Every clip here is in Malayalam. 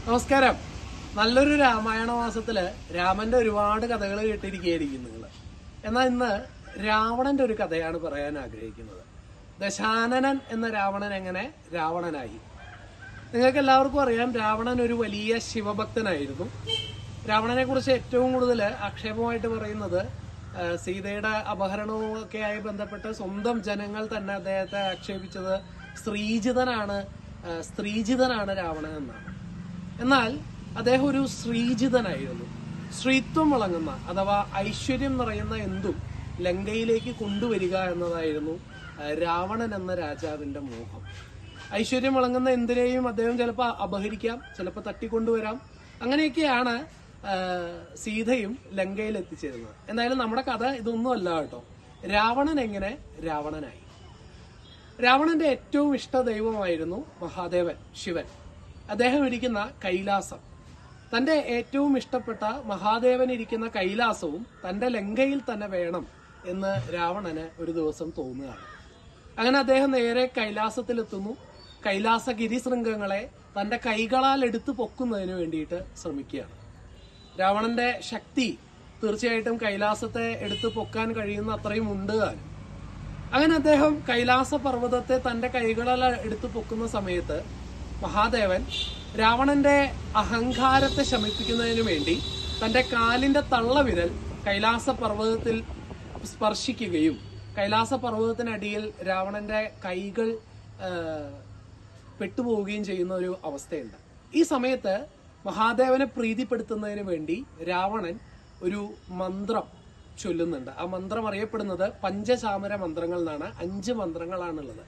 നമസ്കാരം. നല്ലൊരു രാമായണ മാസത്തില് രാമന്റെ ഒരുപാട് കഥകൾ കേട്ടിരിക്കുകയായിരിക്കും നിങ്ങൾ. എന്നാൽ ഇന്ന് രാവണന്റെ ഒരു കഥയാണ് പറയാൻ ആഗ്രഹിക്കുന്നത്. ദശാനനൻ എന്ന രാവണൻ എങ്ങനെ രാവണനായി? നിങ്ങൾക്ക് എല്ലാവർക്കും അറിയാം, രാവണൻ ഒരു വലിയ ശിവഭക്തനായിരുന്നു. രാവണനെ കുറിച്ച് ഏറ്റവും കൂടുതൽ ആക്ഷേപമായിട്ട് പറയുന്നത് സീതയുടെ അപഹരണവും ഒക്കെയായി ബന്ധപ്പെട്ട് സ്വന്തം ജനങ്ങൾ തന്നെ അദ്ദേഹത്തെ ആക്ഷേപിച്ചത് സ്ത്രീജിതനാണ് രാവണൻ എന്നാണ്. എന്നാൽ അദ്ദേഹം ഒരു ശ്രീജിതനായിരുന്നു. സ്ത്രീത്വം വിളങ്ങുന്ന അഥവാ ഐശ്വര്യം നിറയുന്ന എന്തും ലങ്കയിലേക്ക് കൊണ്ടുവരിക എന്നതായിരുന്നു രാവണൻ എന്ന രാജാവിന്റെ മോഹം. ഐശ്വര്യം വിളങ്ങുന്ന എന്തിനേയും അദ്ദേഹം ചിലപ്പോൾ അപഹരിക്കാം, ചിലപ്പോൾ തട്ടിക്കൊണ്ടുവരാം. അങ്ങനെയൊക്കെയാണ് സീതയും ലങ്കയിൽ എത്തിച്ചേരുന്നത്. എന്തായാലും നമ്മുടെ കഥ ഇതൊന്നും അല്ല കേട്ടോ. രാവണൻ എങ്ങനെ രാവണനായി? രാവണന്റെ ഏറ്റവും ഇഷ്ട ദൈവമായിരുന്നു മഹാദേവൻ, ശിവൻ. അദ്ദേഹം ഇരിക്കുന്ന കൈലാസം, തന്റെ ഏറ്റവും ഇഷ്ടപ്പെട്ട മഹാദേവൻ ഇരിക്കുന്ന കൈലാസവും തന്റെ ലങ്കയിൽ തന്നെ വേണം എന്ന് രാവണന് ഒരു ദിവസം തോന്നുകയാണ്. അങ്ങനെ അദ്ദേഹം നേരെ കൈലാസത്തിലെത്തുന്നു. കൈലാസ ഗിരിശൃംഗങ്ങളെ തന്റെ കൈകളാൽ എടുത്തു പൊക്കുന്നതിന് വേണ്ടിയിട്ട് ശ്രമിക്കുകയാണ്. രാവണന്റെ ശക്തി തീർച്ചയായിട്ടും കൈലാസത്തെ എടുത്തു പൊക്കാൻ കഴിയുന്ന അത്രയും ഉണ്ട് താനും. അങ്ങനെ അദ്ദേഹം കൈലാസ പർവ്വതത്തെ തന്റെ കൈകളാൽ എടുത്തു പൊക്കുന്ന സമയത്ത് മഹാദേവൻ രാവണന്റെ അഹങ്കാരത്തെ ശമിപ്പിക്കുന്നതിന് വേണ്ടി തന്റെ കാലിന്റെ തള്ളവിരൽ കൈലാസ പർവ്വതത്തിൽ സ്പർശിക്കുകയും കൈലാസ പർവ്വതത്തിനടിയിൽ രാവണന്റെ കൈകൾ പെട്ടുപോവുകയും ചെയ്യുന്ന ഒരു അവസ്ഥയുണ്ട്. ഈ സമയത്ത് മഹാദേവനെ പ്രീതിപ്പെടുത്തുന്നതിന് വേണ്ടി രാവണൻ ഒരു മന്ത്രം ചൊല്ലുന്നുണ്ട്. ആ മന്ത്രം അറിയപ്പെടുന്നത് പഞ്ചചാമര മന്ത്രങ്ങൾ എന്നാണ്. 5 മന്ത്രങ്ങളാണുള്ളത്.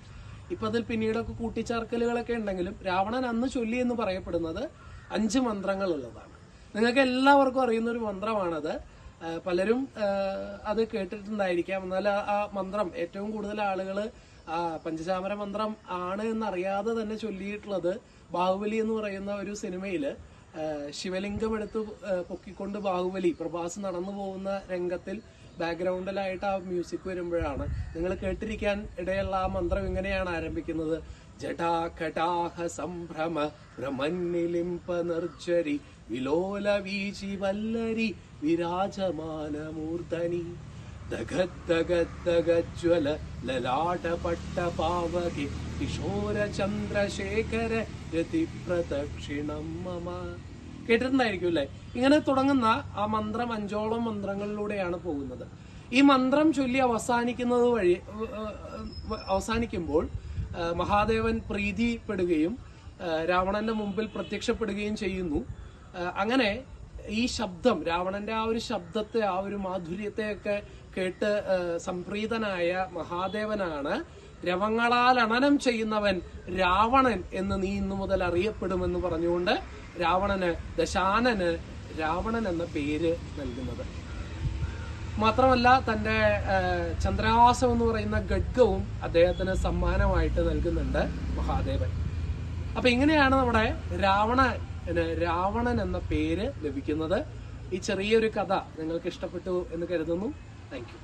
ഇപ്പൊ അതിൽ പിന്നീടൊക്കെ കൂട്ടിച്ചേർക്കലുകളൊക്കെ ഉണ്ടെങ്കിലും രാവണൻ അന്ന് ചൊല്ലി എന്ന് പറയപ്പെടുന്നത് 5 മന്ത്രങ്ങൾ ഉള്ളതാണ്. നിങ്ങൾക്ക് എല്ലാവർക്കും അറിയുന്ന ഒരു മന്ത്രമാണത്. പലരും അത് കേട്ടിട്ടുണ്ടായിരിക്കാം. എന്നാൽ ആ മന്ത്രം ഏറ്റവും കൂടുതൽ ആളുകൾ പഞ്ചചാമര മന്ത്രം ആണ് എന്നറിയാതെ തന്നെ ചൊല്ലിയിട്ടുള്ളത് ബാഹുബലി എന്ന് പറയുന്ന ഒരു സിനിമയില് ശിവലിംഗം എടുത്ത് പൊക്കിക്കൊണ്ട് ബാഹുബലി പ്രഭാസ് നടന്നു പോകുന്ന രംഗത്തിൽ ബാക്ക്ഗ്രൗണ്ടിലായിട്ട് ആ മ്യൂസിക് വരുമ്പോഴാണ്. നിങ്ങൾ കേട്ടിരിക്കാൻ ഇടയുള്ള ആ മന്ത്രം ഇങ്ങനെയാണ് ആരംഭിക്കുന്നത്: ജടാകടാഹ സംഭ്രമ ഭ്രമന്നിലിംപ നിർജ്ജരി വിലോല വീചി വല്ലരി വിരാജമാനമൂർധനി ദഗദ്ദഗദ്ദഗജ്വല ലലാടപട്ട പാവകി കിശോര ചന്ദ്രശേഖര രതി പ്രദക്ഷിണം മമ. കേട്ടിട്ടുണ്ടായിരിക്കും അല്ലെ? ഇങ്ങനെ തുടങ്ങുന്ന ആ മന്ത്രം 5ഓളം മന്ത്രങ്ങളിലൂടെയാണ് പോകുന്നത്. ഈ മന്ത്രം ചൊല്ലി അവസാനിക്കുമ്പോൾ മഹാദേവൻ പ്രീതിപ്പെടുകയും രാവണന്റെ മുമ്പിൽ പ്രത്യക്ഷപ്പെടുകയും ചെയ്യുന്നു. അങ്ങനെ ഈ ശബ്ദം, രാവണന്റെ ആ ഒരു ശബ്ദത്തെ, ആ ഒരു മാധുര്യത്തെയൊക്കെ കേട്ട് സംപ്രീതനായ മഹാദേവനാണ് രവങ്ങളാൽ അണനം ചെയ്യുന്നവൻ രാവണൻ എന്ന് നീ ഇന്നു മുതൽ അറിയപ്പെടുമെന്ന് പറഞ്ഞുകൊണ്ട് ദശാനന് രാവണൻ എന്ന പേര് നൽകുന്നത്. മാത്രമല്ല തന്റെ ചന്ദ്രഹാസം എന്ന് പറയുന്ന ഖഡ്ഗവും അദ്ദേഹത്തിന് സമ്മാനമായിട്ട് നൽകുന്നുണ്ട് മഹാദേവൻ. അപ്പൊ ഇങ്ങനെയാണ് നമ്മുടെ രാവണൻ എന്ന പേര് ലഭിക്കുന്നത്. ഈ ചെറിയൊരു കഥ നിങ്ങൾക്ക് ഇഷ്ടപ്പെട്ടു എന്ന് കരുതുന്നു. Thank you.